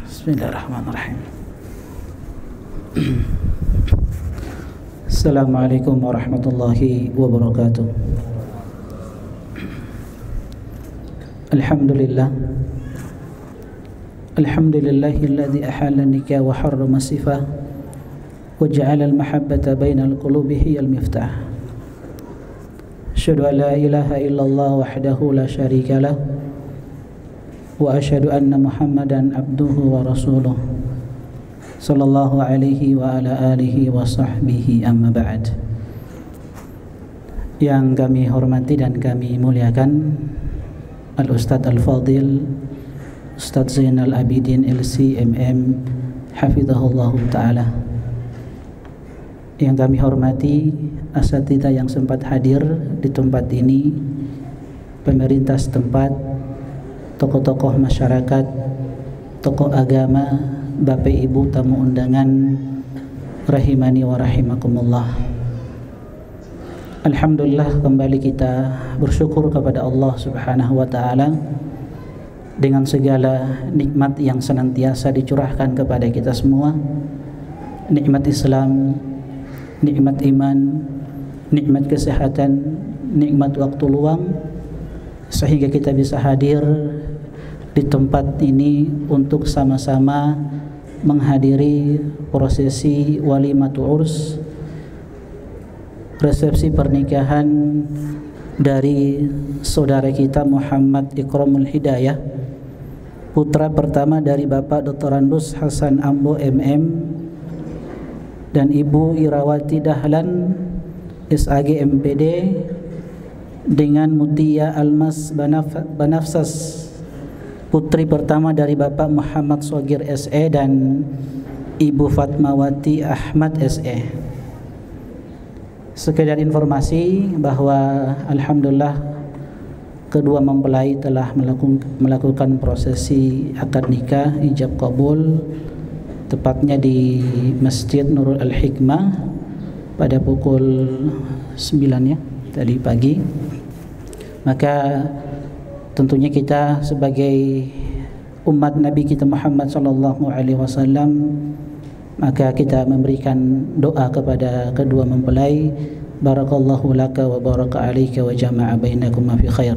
Bismillahirrahmanirrahim. Assalamualaikum warahmatullahi wabarakatuh. Alhamdulillah. Alhamdulillahilladzi ahalla nikah wa harrama sifah wa ja'ala al-mahabbata bainal qulubi hiyal miftah. Asyhadu an la ilaha illallah wahdahu la syarika lah wa asyhadu anna Muhammadan abduhu wa rasuluh sallallahu alaihi wa ala alihi wa sahbihi amma ba'd. Yang kami hormati dan kami muliakan Al-Ustadz Al-Fadil Ustadz Zainal Abidin LC-MM hafizahullah ta'ala. Yang kami hormati asatidz yang sempat hadir di tempat ini, pemerintah setempat, tokoh-tokoh masyarakat, tokoh agama, Bapak Ibu tamu undangan rahimani wa rahimakumullah. Alhamdulillah, kembali kita bersyukur kepada Allah Subhanahu wa taala dengan segala nikmat yang senantiasa dicurahkan kepada kita semua. Nikmat Islam, nikmat iman, nikmat kesehatan, nikmat waktu luang, sehingga kita bisa hadir di tempat ini untuk sama-sama menghadiri prosesi walimatu urs, resepsi pernikahan dari saudara kita Muhammad Ikramul Hidayah, putra pertama dari Bapak Dr. Andus Hasan Ambo MM dan Ibu Irawati Dahlan SAG MPD, dengan Mutia Almas Banafsas, putri pertama dari Bapak Muhammad Shogir SE dan Ibu Fatmawati Ahmad SE. Sekedar informasi bahwa alhamdulillah kedua mempelai telah melakukan prosesi akad nikah ijab kabul, tepatnya di Masjid Nurul Al-Hikmah pada pukul 9 ya tadi pagi. Maka tentunya kita sebagai umat Nabi kita Muhammad sallallahu alaihi wasallam, maka kita memberikan doa kepada kedua mempelai, barakallahu laka wa baraka alaika wa jama'a bainakuma fi khair.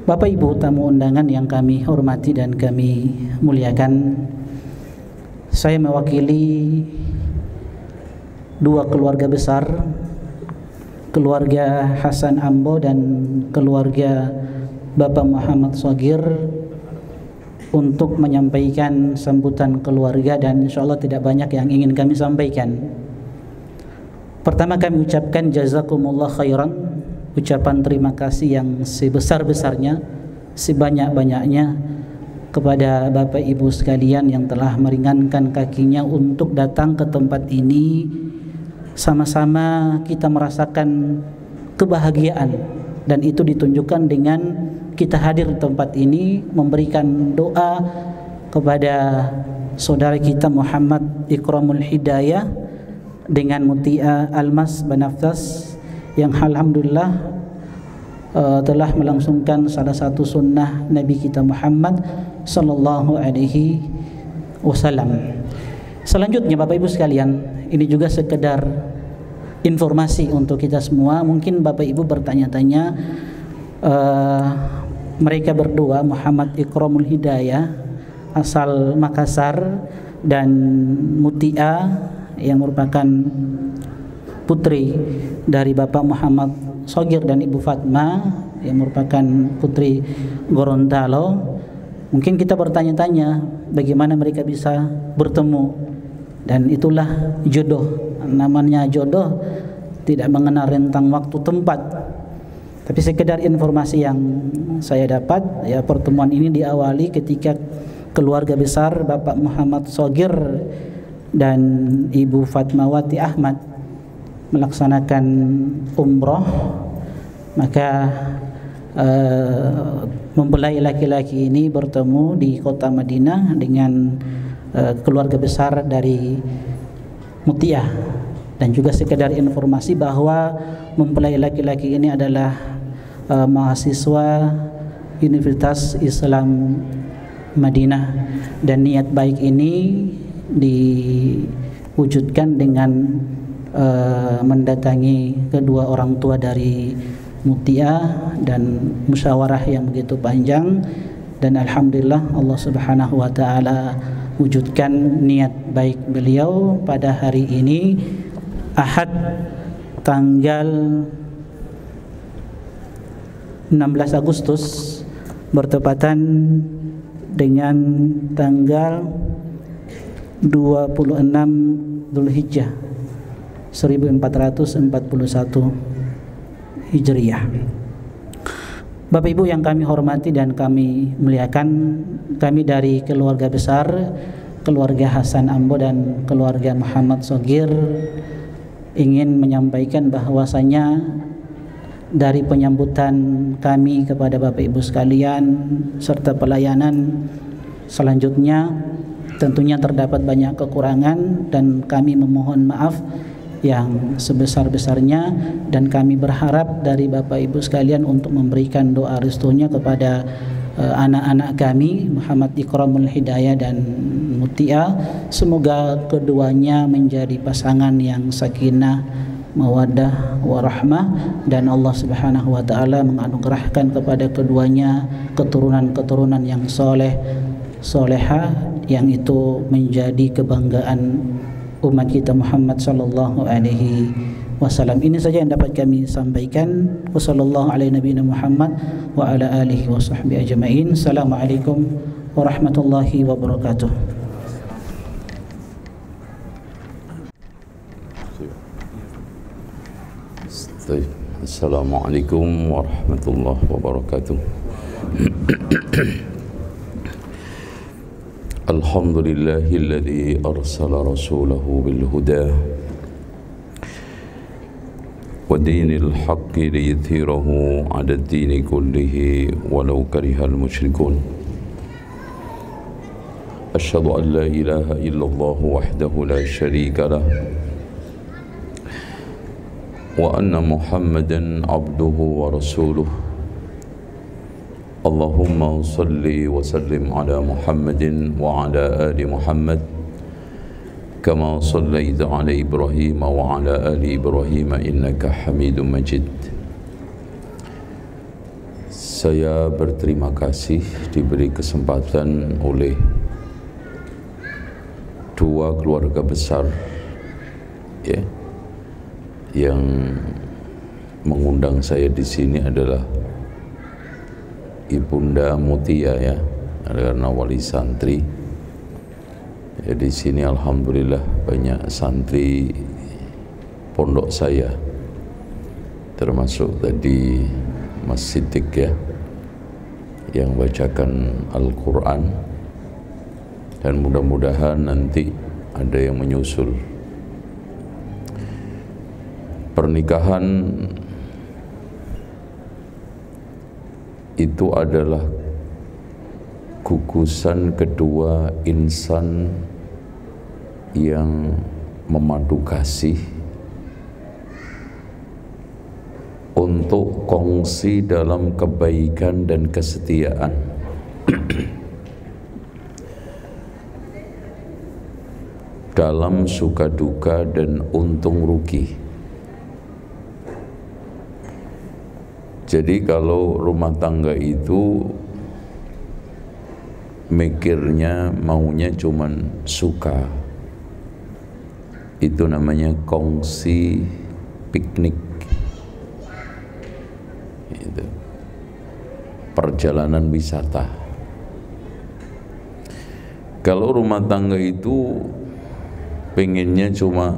Bapak Ibu tamu undangan yang kami hormati dan kami muliakan, saya mewakili dua keluarga besar, keluarga Hasan Ambo dan keluarga Bapak Muhammad Shogir, untuk menyampaikan sambutan keluarga, dan insyaallah tidak banyak yang ingin kami sampaikan. Pertama, kami ucapkan jazakumullah khairan, ucapan terima kasih yang sebesar-besarnya, sebanyak-banyaknya kepada Bapak Ibu sekalian yang telah meringankan kakinya untuk datang ke tempat ini. Sama-sama kita merasakan kebahagiaan, dan itu ditunjukkan dengan kita hadir di tempat ini memberikan doa kepada saudara kita Muhammad Ikramul Hidayah dengan Mutia Almas Banafsas yang alhamdulillah telah melangsungkan salah satu sunnah Nabi kita Muhammad sallallahu alaihi wasallam. Selanjutnya Bapak Ibu sekalian, ini juga sekedar informasi untuk kita semua. Mungkin Bapak Ibu bertanya-tanya, mereka berdua Muhammad Ikramul Hidayah asal Makassar dan Mutia yang merupakan putri dari Bapak Muhammad Shogir dan Ibu Fatma yang merupakan putri Gorontalo. Mungkin kita bertanya-tanya bagaimana mereka bisa bertemu, dan itulah jodoh. Namanya jodoh tidak mengenal rentang waktu tempat. Tapi sekedar informasi yang saya dapat, ya, pertemuan ini diawali ketika keluarga besar Bapak Muhammad Shogir dan Ibu Fatmawati Ahmad melaksanakan umroh. Maka mempelai laki-laki ini bertemu di kota Madinah dengan keluarga besar dari Mutia. Dan juga sekedar informasi bahwa mempelai laki-laki ini adalah mahasiswa Universitas Islam Madinah, dan niat baik ini diwujudkan dengan mendatangi kedua orang tua dari Mutia dan musyawarah yang begitu panjang, dan alhamdulillah Allah Subhanahu wa taala wujudkan niat baik beliau pada hari ini, Ahad tanggal 16 Agustus bertepatan dengan tanggal 26 Dzulhijjah 1441 Hijriyah. Bapak Ibu yang kami hormati dan kami muliakan, kami dari keluarga besar keluarga Hasan Ambo dan keluarga Muhammad Shogir ingin menyampaikan bahwasanya dari penyambutan kami kepada Bapak Ibu sekalian serta pelayanan selanjutnya tentunya terdapat banyak kekurangan, dan kami memohon maaf yang sebesar-besarnya, dan kami berharap dari Bapak Ibu sekalian untuk memberikan doa restunya kepada anak-anak kami Muhammad Ikramul Hidayah dan Mutia. Semoga keduanya menjadi pasangan yang sakinah, mawaddah, warahmah, dan Allah Subhanahu wa taala menganugerahkan kepada keduanya keturunan-keturunan yang soleh, soleha, yang itu menjadi kebanggaan umat kita Muhammad sallallahu alaihi wasallam. Ini saja yang dapat kami sampaikan. Wassallallahu ala nabiyina Muhammad wa ala alihi wa sahbihi ajma'in. Assalamualaikum warahmatullahi wabarakatuh. Assalamualaikum warahmatullahi wabarakatuh. Alhamdulillahilladzi arsala rasulahu bil huda wa dinil haqqi liyuthhirahu 'ala ad-dini kullihi walau karihal musyrikun. Asyhadu an la ilaha illallah wahdahu la syarika lah wa anna Muhammadan 'abduhu wa rasuluh. Allahumma salli wa sallim ala Muhammadin wa ala ali Muhammad kama sallaita ala Ibrahim wa ala ali Ibrahim innaka Hamidum Majid. Saya berterima kasih diberi kesempatan oleh dua keluarga besar ya, yang mengundang saya di sini adalah Ibunda Mutia ya, karena wali santri. Ya, di sini alhamdulillah banyak santri pondok saya, termasuk tadi Mas Siddiq ya, yang bacakan Al-Quran, dan mudah-mudahan nanti ada yang menyusul. Pernikahan itu adalah gugusan kedua insan yang memadu kasih untuk kongsi dalam kebaikan dan kesetiaan. Dalam suka duka dan untung rugi. Jadi kalau rumah tangga itu mikirnya maunya cuman suka, itu namanya kongsi piknik, itu perjalanan wisata. Kalau rumah tangga itu pengennya cuma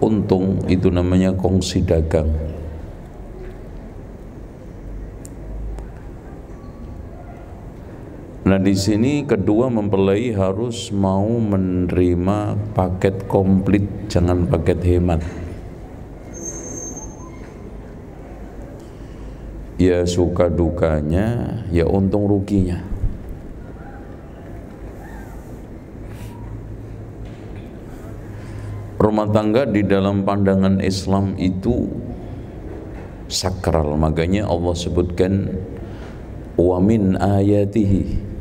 untung, itu namanya kongsi dagang. Nah, di sini kedua mempelai harus mau menerima paket komplit, jangan paket hemat. Ya suka dukanya, ya untung ruginya. Rumah tangga di dalam pandangan Islam itu sakral, makanya Allah sebutkan wa min ayatihi,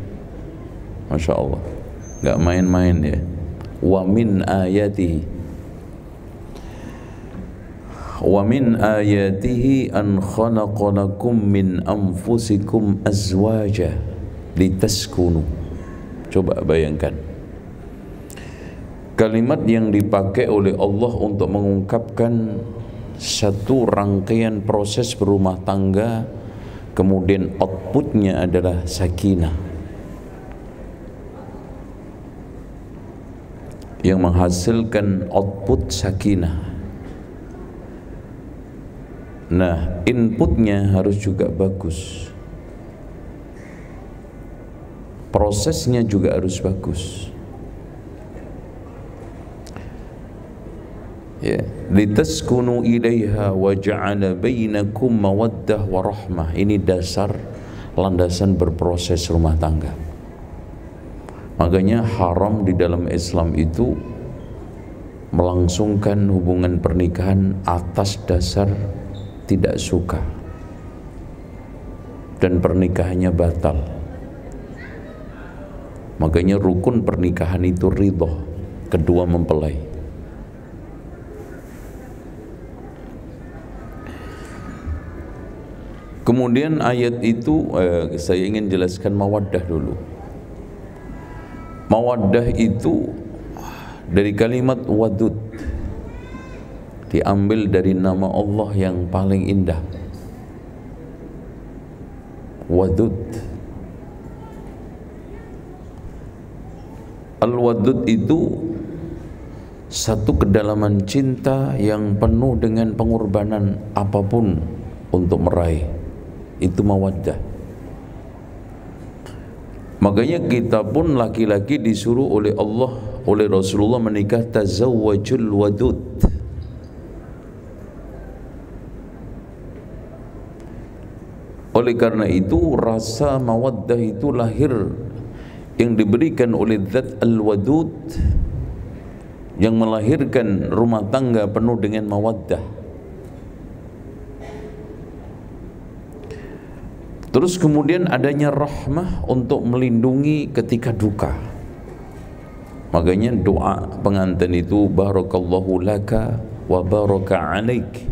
Masya Allah, nggak main-main ya. Wa min ayatihi an khalaqa lakum min anfusikum azwaja litaskunu. Coba bayangkan kalimat yang dipakai oleh Allah untuk mengungkapkan satu rangkaian proses berumah tangga, kemudian outputnya adalah sakinah, yang menghasilkan output sakinah. Nah, inputnya harus juga bagus, prosesnya juga harus bagus. Ya, litaskunu ilaiha wa ja'ala bainakum mawaddah wa rahmah. Ini dasar landasan berproses rumah tangga. Makanya haram di dalam Islam itu melangsungkan hubungan pernikahan atas dasar tidak suka dan pernikahannya batal. Makanya rukun pernikahan itu ridho, kedua mempelai. Kemudian ayat itu saya ingin jelaskan mawaddah dulu. Mawaddah itu dari kalimat wadud, diambil dari nama Allah yang paling indah, wadud. Al-wadud itu satu kedalaman cinta yang penuh dengan pengorbanan apapun untuk meraih. Itu mawaddah. Makanya kita pun laki-laki disuruh oleh Allah, oleh Rasulullah menikah tazawwajul wadud. Oleh karena itu rasa mawaddah itu lahir yang diberikan oleh Zat al-Wadud, yang melahirkan rumah tangga penuh dengan mawaddah. Terus kemudian adanya rahmah untuk melindungi ketika duka. Makanya doa pengantin itu barakallahu laka wa baraka alaik.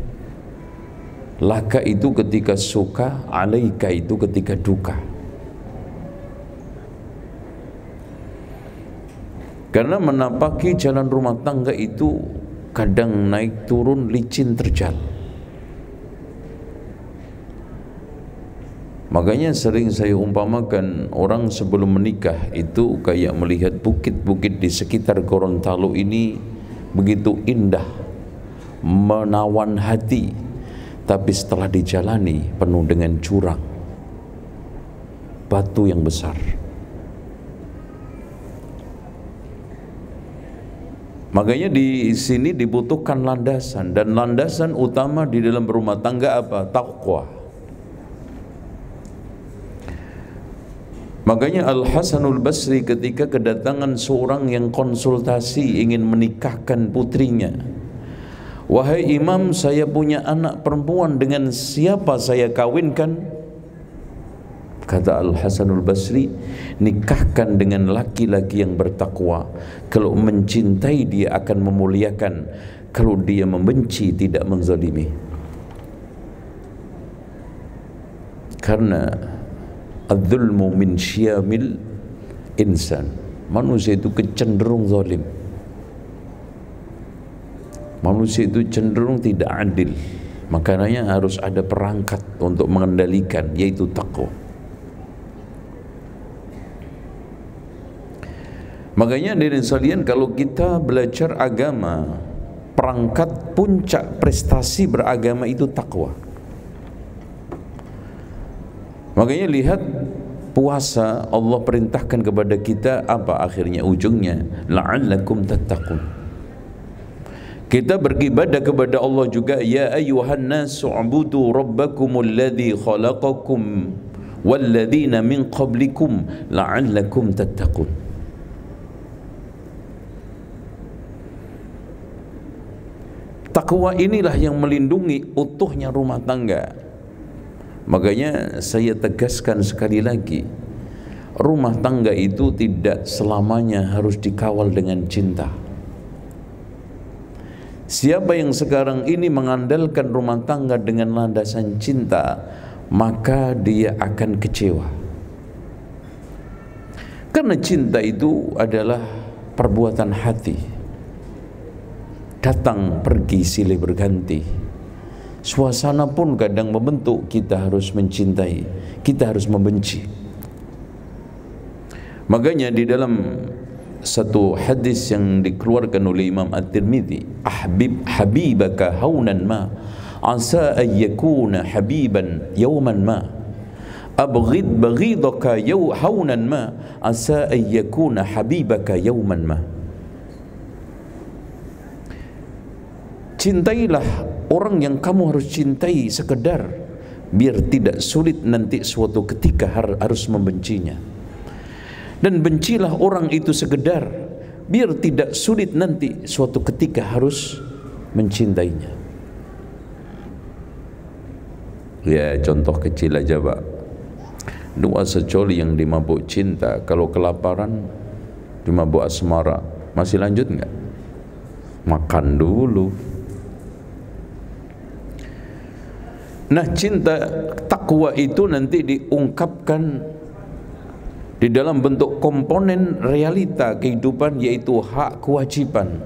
Laka itu ketika suka, alaika itu ketika duka. Karena menapaki jalan rumah tangga itu kadang naik turun, licin terjal. Makanya sering saya umpamakan orang sebelum menikah itu kayak melihat bukit-bukit di sekitar Gorontalo ini begitu indah, menawan hati, tapi setelah dijalani penuh dengan jurang, batu yang besar. Makanya di sini dibutuhkan landasan, dan landasan utama di dalam berumah tangga apa? Taqwa. Makanya Al-Hasanul Basri ketika kedatangan seorang yang konsultasi ingin menikahkan putrinya, wahai imam, saya punya anak perempuan, dengan siapa saya kawinkan? Kata Al-Hasanul Basri, nikahkan dengan laki-laki yang bertakwa. Kalau mencintai dia akan memuliakan, kalau dia membenci tidak menzalimi. Karena adzulmu min syamil insan, manusia itu cenderung zalim, manusia itu cenderung tidak adil. Makanya harus ada perangkat untuk mengendalikan, yaitu taqwa. Makanya hadirin sekalian, kalau kita belajar agama, perangkat puncak prestasi beragama itu taqwa. Makanya lihat puasa, Allah perintahkan kepada kita apa akhirnya, ujungnya la'allakum tattaqun. Kita beribadah kepada Allah juga, ya ayyuhan nasu ubudu rabbakumul ladzi khalaqakum walladzina min qablikum la'allakum tattaqun. Takwa inilah yang melindungi utuhnya rumah tangga. Makanya saya tegaskan sekali lagi, rumah tangga itu tidak selamanya harus dikawal dengan cinta. Siapa yang sekarang ini mengandalkan rumah tangga dengan landasan cinta, maka dia akan kecewa. Karena cinta itu adalah perbuatan hati, datang pergi silih berganti. Suasana pun kadang membentuk kita harus mencintai, kita harus membenci. Makanya di dalam satu hadis yang dikeluarkan oleh Imam At-Tirmidzi, ahbib habibaka haunan ma asa an yakuna habiban yawman ma, abghid baghidaka haunan ma asa an yakuna habibaka yawman ma. Cintailah orang yang kamu harus cintai sekedar, biar tidak sulit nanti suatu ketika harus membencinya. Dan bencilah orang itu sekedar, biar tidak sulit nanti suatu ketika harus mencintainya. Ya, contoh kecil aja Pak. Dua secoli yang dimabuk cinta, kalau kelaparan dimabuk asmara, masih lanjut enggak? Makan dulu. Nah, cinta takwa itu nanti diungkapkan di dalam bentuk komponen realita kehidupan, yaitu hak kewajiban.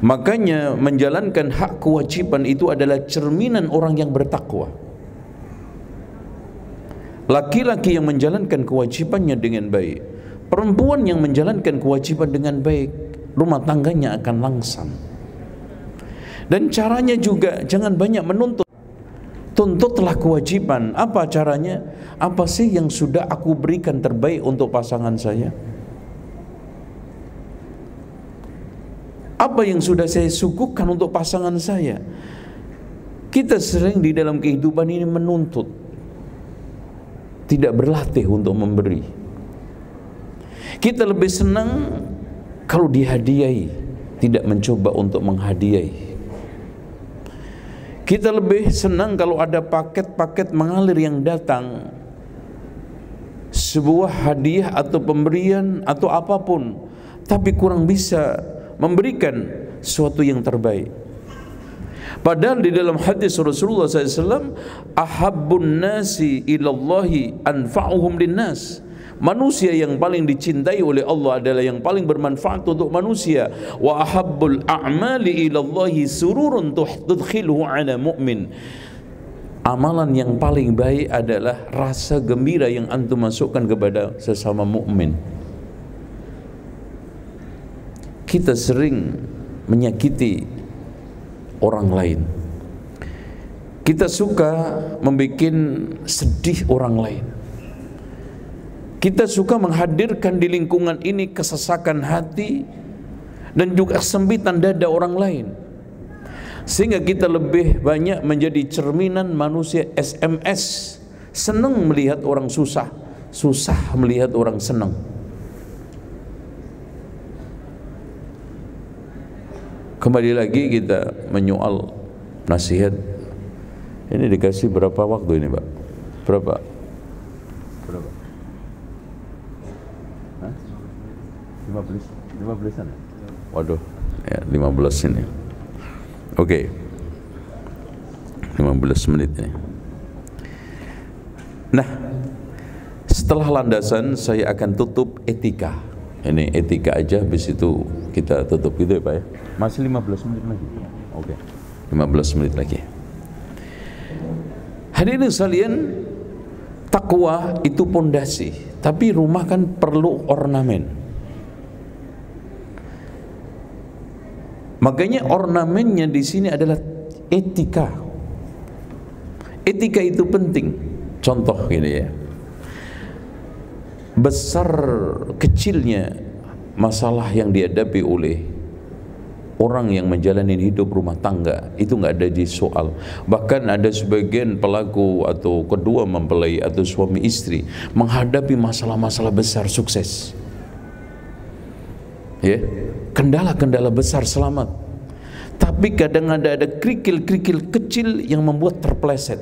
Makanya menjalankan hak kewajiban itu adalah cerminan orang yang bertakwa. Laki-laki yang menjalankan kewajibannya dengan baik, perempuan yang menjalankan kewajiban dengan baik, rumah tangganya akan langsam. Dan caranya juga jangan banyak menuntut. Tuntutlah kewajiban. Apa caranya? Apa sih yang sudah aku berikan terbaik untuk pasangan saya? Apa yang sudah saya suguhkan untuk pasangan saya? Kita sering di dalam kehidupan ini menuntut, tidak berlatih untuk memberi. Kita lebih senang kalau dihadiahi, tidak mencoba untuk menghadiahi. Kita lebih senang kalau ada paket-paket mengalir yang datang, sebuah hadiah atau pemberian atau apapun, tapi kurang bisa memberikan sesuatu yang terbaik. Padahal di dalam hadis Rasulullah SAW, ahabbun nasi ilallahi anfa'uhum linnas. Manusia yang paling dicintai oleh Allah adalah yang paling bermanfaat untuk manusia. Wa ahabbul a'mali ilallahi sururun tudkhiluhu ala mu'min. Amalan yang paling baik adalah rasa gembira yang antum masukkan kepada sesama mukmin. Kita sering menyakiti orang lain. Kita suka membuat sedih orang lain. Kita suka menghadirkan di lingkungan ini kesesakan hati dan juga kesempitan dada orang lain, sehingga kita lebih banyak menjadi cerminan manusia SMS, senang melihat orang susah, susah melihat orang senang. Kembali lagi kita menyoal nasihat. Ini dikasih berapa waktu ini Pak? Berapa? 15-an? Waduh, ya 15 ini. Oke. 15 menit ini. Nah, setelah landasan saya akan tutup etika. Ini etika aja, habis itu kita tutup gitu ya Pak ya. Masih 15 menit lagi. Oke. 15 menit lagi. Hadirin sekalian, takwa itu pondasi, tapi rumah kan perlu ornamen. Makanya ornamennya di sini adalah etika. Etika itu penting. Contoh gini ya, besar kecilnya masalah yang dihadapi oleh orang yang menjalani hidup rumah tangga itu nggak ada di soal. Bahkan ada sebagian pelaku atau kedua mempelai atau suami istri menghadapi masalah-masalah besar sukses. Ya, kendala-kendala besar selamat. Tapi kadang ada kerikil-kerikil kecil yang membuat terpeleset.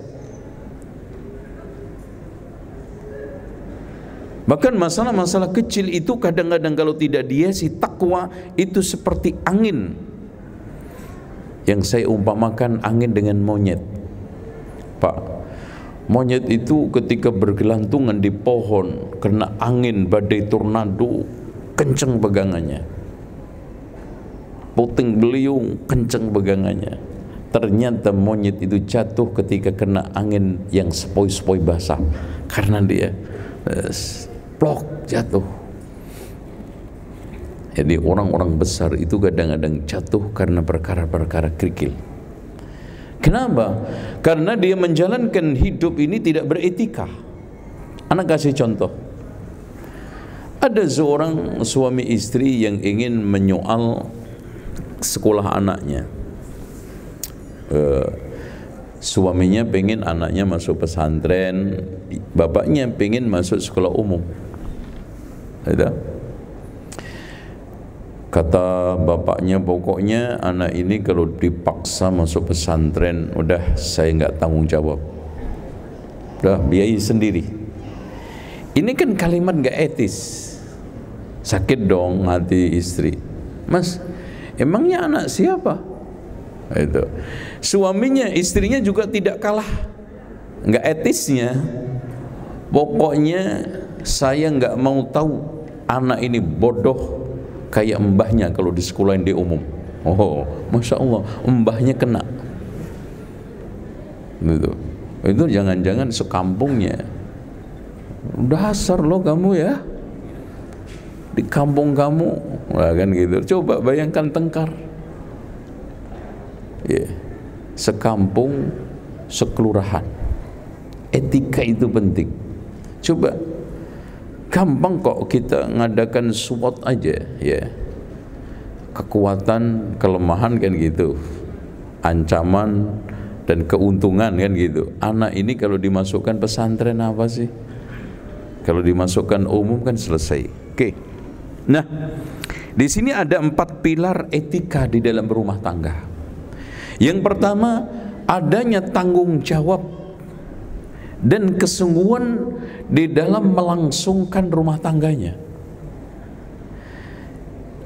Bahkan masalah-masalah kecil itu kadang-kadang kalau tidak dihiasi takwa itu seperti angin. Yang saya umpamakan angin dengan monyet. Pak, monyet itu ketika bergelantungan di pohon, kena angin, badai tornado, kenceng pegangannya. Puting beliung, kenceng pegangannya. Ternyata monyet itu jatuh ketika kena angin yang sepoi-sepoi basah. Karena dia plok jatuh. Jadi orang-orang besar itu kadang-kadang jatuh karena perkara-perkara kerikil. Kenapa? Karena dia menjalankan hidup ini tidak beretika. Anak kasih contoh. Ada seorang suami istri yang ingin menyoal sekolah anaknya. Suaminya pengen anaknya masuk pesantren, bapaknya pengen masuk sekolah umum. Ada? Kata bapaknya, pokoknya anak ini kalau dipaksa masuk pesantren, udah saya nggak tanggung jawab, udah biayai sendiri. Ini kan kalimat nggak etis. Sakit dong hati istri. Mas, emangnya anak siapa? Itu suaminya, istrinya juga tidak kalah nggak etisnya. Pokoknya saya nggak mau tahu anak ini bodoh kayak mbahnya kalau di sekolah di umum. Oh, masya Allah, mbahnya kena. Itu jangan-jangan sekampungnya. Dasar lo kamu ya, di kampung kamu, nah, kan gitu. Coba bayangkan tengkar. Yeah. Sekampung, sekelurahan. Etika itu penting. Coba, gampang kok kita ngadakan SWOT aja, ya. Kekuatan, kelemahan kan gitu, ancaman dan keuntungan kan gitu. Anak ini kalau dimasukkan pesantren apa sih? Kalau dimasukkan umum kan selesai. Oke. Nah, di sini ada 4 pilar etika di dalam rumah tangga. Yang pertama, adanya tanggung jawab dan kesungguhan di dalam melangsungkan rumah tangganya.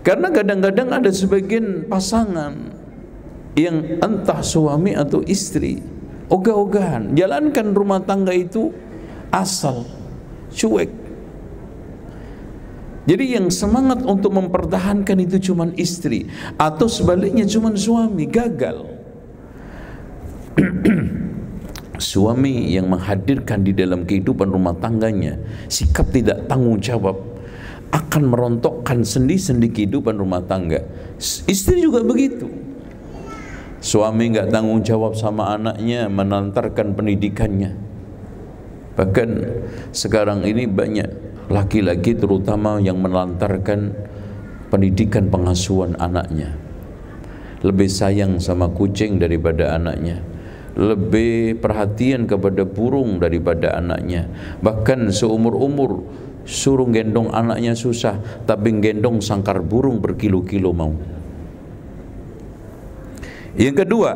Karena kadang-kadang ada sebagian pasangan yang entah suami atau istri ogah-ogahan jalankan rumah tangga itu asal, cuek. Jadi yang semangat untuk mempertahankan itu cuman istri, atau sebaliknya cuman suami, gagal. Suami yang menghadirkan di dalam kehidupan rumah tangganya sikap tidak tanggung jawab akan merontokkan sendi-sendi kehidupan rumah tangga. Istri juga begitu. Suami nggak tanggung jawab sama anaknya, menantarkan pendidikannya. Bahkan sekarang ini banyak laki-laki terutama yang melantarkan pendidikan pengasuhan anaknya. Lebih sayang sama kucing daripada anaknya, lebih perhatian kepada burung daripada anaknya. Bahkan seumur-umur suruh gendong anaknya susah, tapi gendong sangkar burung berkilo-kilo mau. Yang kedua,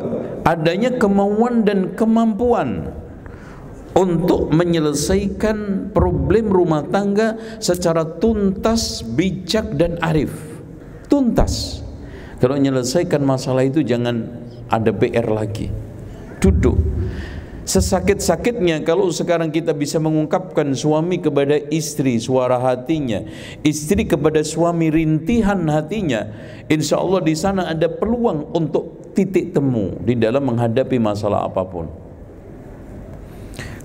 adanya kemauan dan kemampuan untuk menyelesaikan problem rumah tangga secara tuntas, bijak dan arif. Tuntas. Kalau menyelesaikan masalah itu jangan ada PR lagi. Duduk. Sesakit-sakitnya kalau sekarang kita bisa mengungkapkan suami kepada istri suara hatinya, istri kepada suami rintihan hatinya, insya Allah di sana ada peluang untuk titik temu di dalam menghadapi masalah apapun.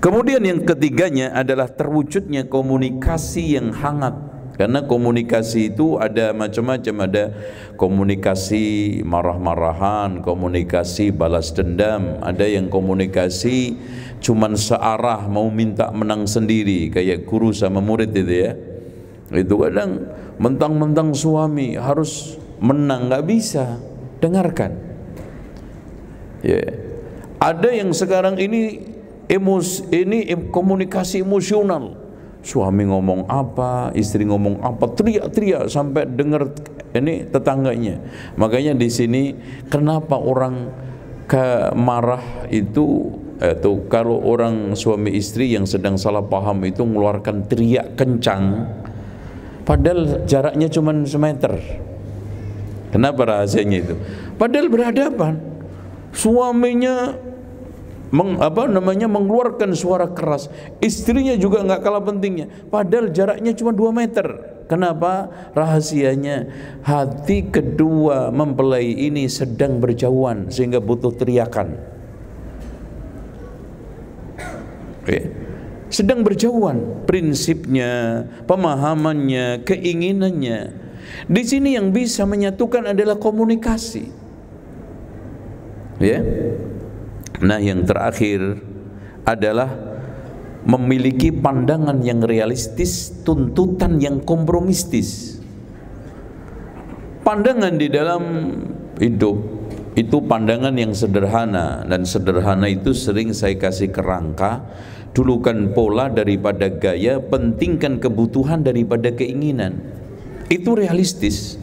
Kemudian yang ketiganya adalah terwujudnya komunikasi yang hangat. Karena komunikasi itu ada macam-macam, ada komunikasi marah-marahan, komunikasi balas dendam, ada yang komunikasi cuman searah mau minta menang sendiri kayak guru sama murid itu ya. Itu kadang mentang-mentang suami harus menang, nggak bisa, dengarkan. Ya. Ada yang sekarang ini komunikasi emosional. Suami ngomong apa, istri ngomong apa, teriak-teriak sampai dengar ini tetangganya. Makanya di sini kenapa orang marah itu atau kalau orang suami istri yang sedang salah paham itu mengeluarkan teriak kencang padahal jaraknya cuma semeter. Kenapa rahasianya itu? Padahal berhadapan, suaminya mengeluarkan suara keras, istrinya juga nggak kalah pentingnya, padahal jaraknya cuma 2 meter. Kenapa? Rahasianya hati kedua mempelai ini sedang berjauhan sehingga butuh teriakan. Sedang berjauhan prinsipnya, pemahamannya, keinginannya. Di sini yang bisa menyatukan adalah komunikasi. Ya. Nah, yang terakhir adalah memiliki pandangan yang realistis, tuntutan yang kompromistis. Pandangan di dalam hidup itu pandangan yang sederhana, dan sederhana itu sering saya kasih kerangka, dulukan pola daripada gaya, pentingkan kebutuhan daripada keinginan. Itu realistis.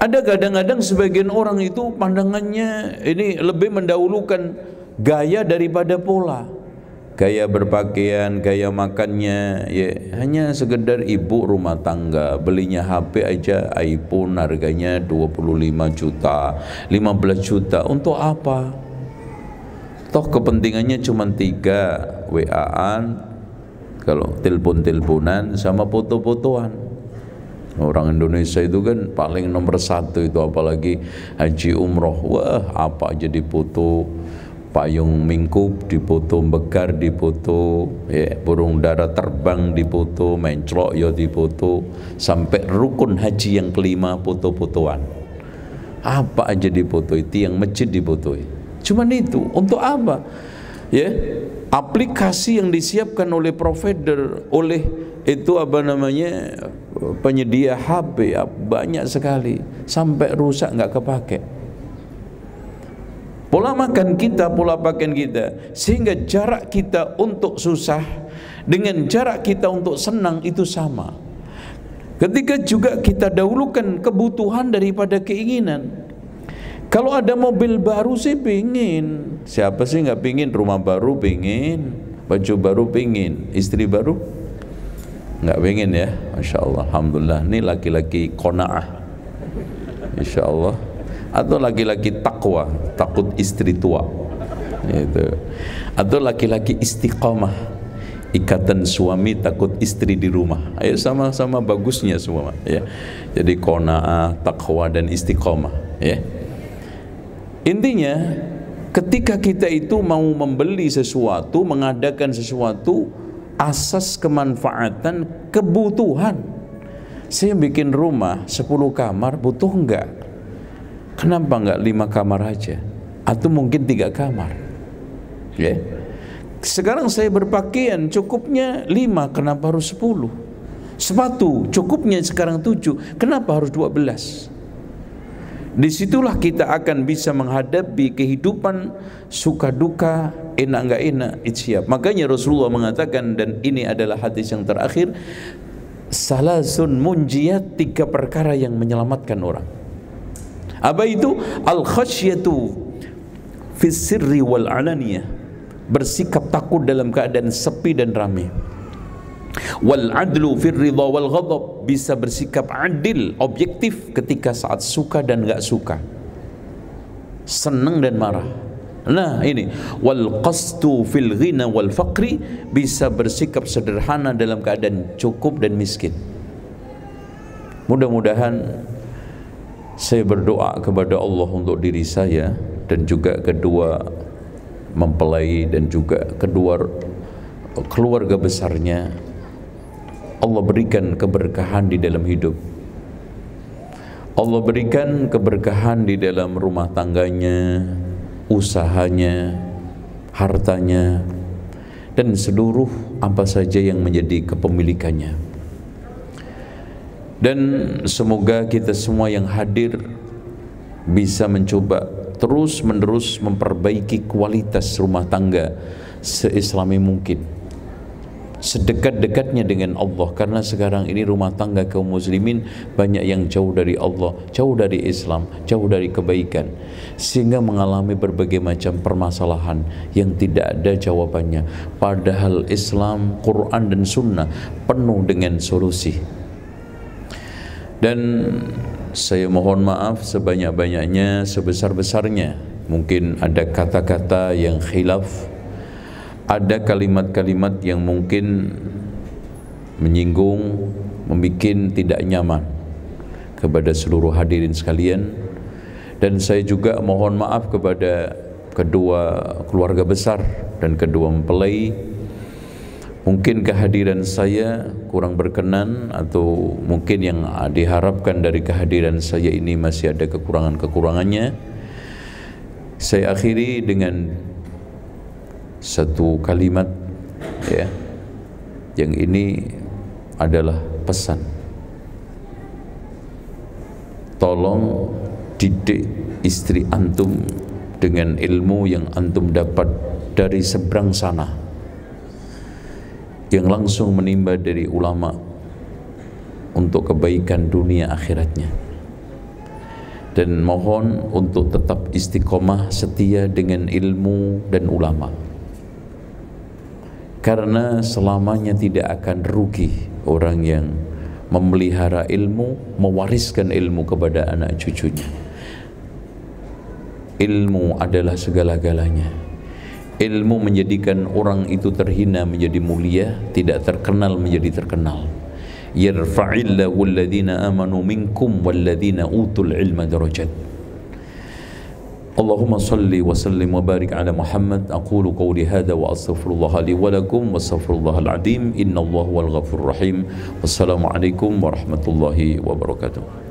Ada kadang-kadang sebagian orang itu pandangannya ini lebih mendahulukan gaya daripada pola. Gaya berpakaian, gaya makannya, ya hanya sekedar ibu rumah tangga, belinya HP aja iPhone harganya 25 juta, 15 juta. Untuk apa? Toh kepentingannya cuma 3, WA-an, kalau telepon-teleponan sama foto-fotoan. Orang Indonesia itu kan paling nomor 1 itu, apalagi haji umroh, wah apa aja dipoto. Payung mingkup dipoto, bekar dipoto, ya, burung dara terbang dipoto, menclok ya dipoto, sampai rukun haji yang kelima foto-fotoan. Apa aja dipoto, itu yang masjid dipotoi. Cuman itu untuk apa? Ya, aplikasi yang disiapkan oleh provider, oleh itu penyedia HP banyak sekali, sampai rusak nggak kepake. Pola makan kita, pola pakaian kita, sehingga jarak kita untuk susah dengan jarak kita untuk senang itu sama. Ketika juga kita dahulukan kebutuhan daripada keinginan. Kalau ada mobil baru sih pingin, siapa sih nggak pingin? Rumah baru pingin, baju baru pingin, istri baru nggak pingin ya. Masya Allah, alhamdulillah. Ini laki-laki qanaah, insya Allah. Atau laki-laki takwa, takut istri tua, gitu. Atau laki-laki istiqamah, ikatan suami takut istri di rumah. Ayo sama-sama bagusnya semua, ya. Jadi qanaah, takwa dan istiqamah, ya. Intinya ketika kita itu mau membeli sesuatu, mengadakan sesuatu, asas kemanfaatan, kebutuhan. Saya bikin rumah 10 kamar, butuh enggak? Kenapa enggak 5 kamar aja? Atau mungkin 3 kamar? Ya. Sekarang saya berpakaian cukupnya 5, kenapa harus 10? Sepatu cukupnya sekarang 7, kenapa harus 12? Disitulah kita akan bisa menghadapi kehidupan suka duka, enak enggak enak, siap. Makanya Rasulullah mengatakan, dan ini adalah hadis yang terakhir, salasun munjiyat, 3 perkara yang menyelamatkan orang. Apa itu? Al-khasyatu fis sirri wal alaniyah, bersikap takut dalam keadaan sepi dan ramai. Wal adlu fir ridha wal ghadab, bisa bersikap adil, objektif ketika saat suka dan enggak suka, senang dan marah. Nah ini, wal qasdu fil ghina wal faqri, bisa bersikap sederhana dalam keadaan cukup dan miskin. Mudah-mudahan saya berdoa kepada Allah untuk diri saya dan juga kedua mempelai dan juga kedua keluarga besarnya, Allah berikan keberkahan di dalam hidup, Allah berikan keberkahan di dalam rumah tangganya, usahanya, hartanya, dan seluruh apa saja yang menjadi kepemilikannya. Dan semoga kita semua yang hadir bisa mencoba terus menerus memperbaiki kualitas rumah tangga seislami mungkin. sedekat-dekatnya dengan Allah, karena sekarang ini rumah tangga kaum muslimin banyak yang jauh dari Allah, jauh dari Islam, jauh dari kebaikan, sehingga mengalami berbagai macam permasalahan yang tidak ada jawabannya, padahal Islam, Quran dan Sunnah penuh dengan solusi. Dan saya mohon maaf sebanyak-banyaknya, sebesar-besarnya mungkin ada kata-kata yang khilaf, ada kalimat-kalimat yang mungkin menyinggung, membuat tidak nyaman kepada seluruh hadirin sekalian. Dan saya juga mohon maaf kepada kedua keluarga besar dan kedua mempelai. Mungkin kehadiran saya kurang berkenan, atau mungkin yang diharapkan dari kehadiran saya ini masih ada kekurangan-kekurangannya. Saya akhiri dengan satu kalimat, ya, yang ini adalah pesan. Tolong didik istri antum dengan ilmu yang antum dapat dari seberang sana, yang langsung menimba dari ulama untuk kebaikan dunia akhiratnya. Dan mohon untuk tetap istiqomah setia dengan ilmu dan ulama, karena selamanya tidak akan rugi orang yang memelihara ilmu, mewariskan ilmu kepada anak cucunya. Ilmu adalah segala-galanya. Ilmu menjadikan orang itu terhina menjadi mulia, tidak terkenal menjadi terkenal. Yarfa'illahu alladhina amanu minkum walladhina utul ilma darajat. Allahumma salli wa sallim wa barik ala Muhammad. Aqulu qawli hadha wa astaghfirullah li wa lakum wa astaghfirullahal azim. Innallaha huwal ghafurur rahim. Wassalamu alaikum warahmatullahi wabarakatuh.